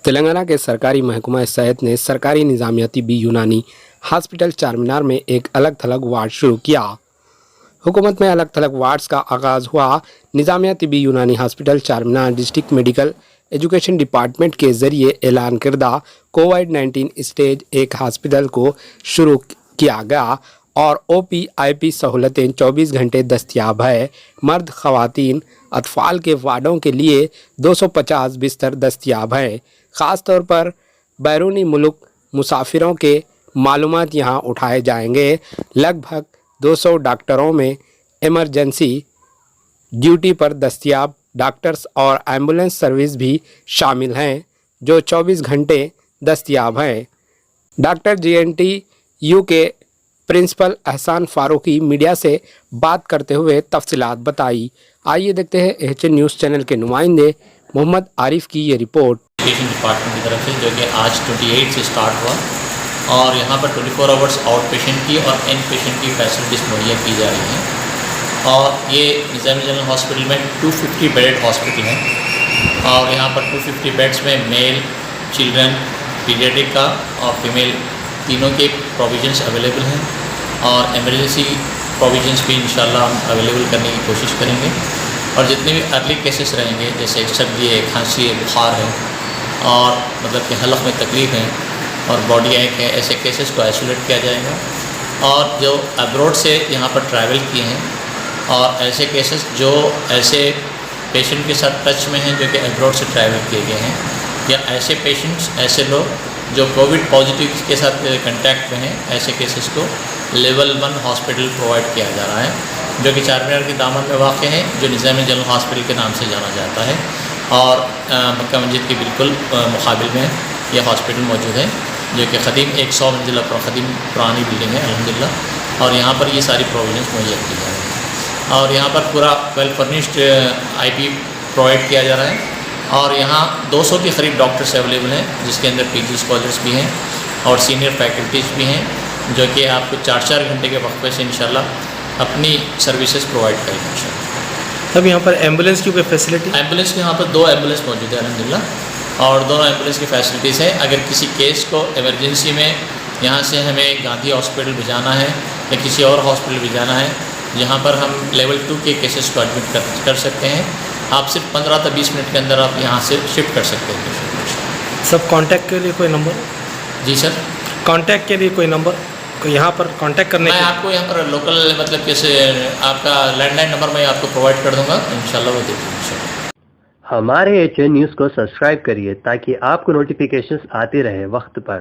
تلنگانہ کے سرکاری محکمہ صحت نے سرکاری نظامیہ طبی یونانی ہاسپٹل چارمینار میں ایک الگ تھلگ وارڈ شروع کیا۔ حکومت میں الگ تھلگ وارڈز کا آغاز ہوا۔ نظامیہ طبی یونانی hospital Charminar district medical education department کے ذریعے اعلان کردہ کووڈ-19 اسٹیج 1 ہاسپٹل کو شروع کیا گیا اور او پی آئی پی سہولتیں 24 گھنٹے دستیاب ہے۔ مرد، خواتین، اطفال کے وارڈوں کے لیے 250 بستر دستیاب ہیں۔ خاص طور پر بیرونی ملک مسافروں کے معلومات یہاں اٹھائے جائیں گے۔ لگ بھگ 200 ڈاکٹروں میں ایمرجنسی ڈیوٹی پر دستیاب ڈاکٹرز اور ایمبولینس سروس بھی شامل ہیں جو 24 گھنٹے دستیاب ہیں۔ Doctor G N T U کے پرنسپل احسان فاروقی میڈیا سے بات کرتے ہوئے تفصیلات بتائی۔ آئیے دیکھتے ہیں ایچ این نیوز چینل کے نمائندے محمد عارف کی یہ رپورٹ۔ ایجوکیشن ڈپارٹمنٹ کی طرف سے جو کہ آج 28 سے اسٹارٹ ہوا اور یہاں پر 24 آورس آؤٹ پیشنٹ کی اور ان پیشنٹ کی فیسلٹیز مہیا کی جا رہی ہیں، اور یہ نظامیہ جنرل ہاسپٹل میں 250 بیڈ ہاسپٹل ہے، اور یہاں پر 250 بیڈس میں میل، چلڈرن، پیڈیاٹرک کا اور فیمیل تینوں کے پروویژنس اویلیبل ہیں، اور ایمرجنسی پروویژنس بھی انشاءاللہ ہم اویلیبل کرنے کی کوشش کریں گے۔ اور جتنے بھی ارلی کیسز رہیں گے، جیسے سردی ہے، کھانسی ہے، بخار ہے، اور مطلب کہ حلق میں تکلیف ہے اور باڈی ایک ہے، ایسے کیسز کو آئسولیٹ کیا جائے گا۔ اور جو ابروڈ سے یہاں پر ٹریول کیے ہیں اور ایسے کیسز جو ایسے پیشنٹ کے ساتھ ٹچ میں ہیں جو کہ ابروڈ سے ٹریول کیے گئے ہیں، یا ایسے پیشنٹس، ایسے لوگ جو کووڈ پازیٹیو کے ساتھ کنٹیکٹ میں ہیں، ایسے کیسز کو لیول 1 ہاسپٹل پرووائڈ کیا جا رہا ہے، جو کہ چارمینار کے دامن میں واقع ہے، جو نظامیہ جنرل ہاسپٹل کے نام سے جانا جاتا ہے، اور مکہ مسجد کے بالکل مقابل میں یہ ہاسپٹل موجود ہے، جو کہ قدیم 100 منزلہ قدیم پرانی بلڈنگ ہے الحمدللہ، اور یہاں پر یہ ساری پروویژنس مہیا کی جا رہی ہیں، اور یہاں پر پورا ویل فرنشڈ آئی پی پرووائڈ کیا جا رہا ہے، اور یہاں 200 کے قریب ڈاکٹرس اویلیبل ہیں، جس کے اندر پی جی اسکالرس بھی ہیں اور سینئر فیکلٹیز بھی ہیں، جو کہ آپ کو 4 گھنٹے کے وقفے سے انشاءاللہ اپنی سروسز پرووائڈ کریں گے انشاءاللہ۔ اب یہاں پر ایمبولینس کی کوئی فیسلٹی؟ ایمبولینس کے یہاں پر 2 ایمبولینس موجود ہیں الحمدللہ، اور دونوں ایمبولینس کی فیسلٹیز ہیں۔ اگر کسی کیس کو ایمرجنسی میں یہاں سے ہمیں گاندھی ہاسپٹل بھیجانا ہے یا کسی اور ہاسپٹل بھیجانا ہے، جہاں پر ہم لیول 2 کے کیسز کو ایڈمٹ کر سکتے ہیں، آپ صرف 15 تا 20 منٹ کے اندر آپ یہاں سے شفٹ کر سکتے ہیں۔ سب کانٹیکٹ کے لیے کوئی نمبر؟ جی سر، کانٹیکٹ کے لیے کوئی نمبر یہاں پر کانٹیکٹ کرنے میں آپ کو یہاں پر لوکل مطلب کیسے آپ کا لینڈ لائن نمبر میں آپ کو پرووائڈ کر دوں گا، انشاءاللہ وہ دے دوں گا۔ ہمارے ایچ این نیوز کو سبسکرائب کریے تاکہ آپ کو نوٹیفیکیشنز آتی رہے وقت پر۔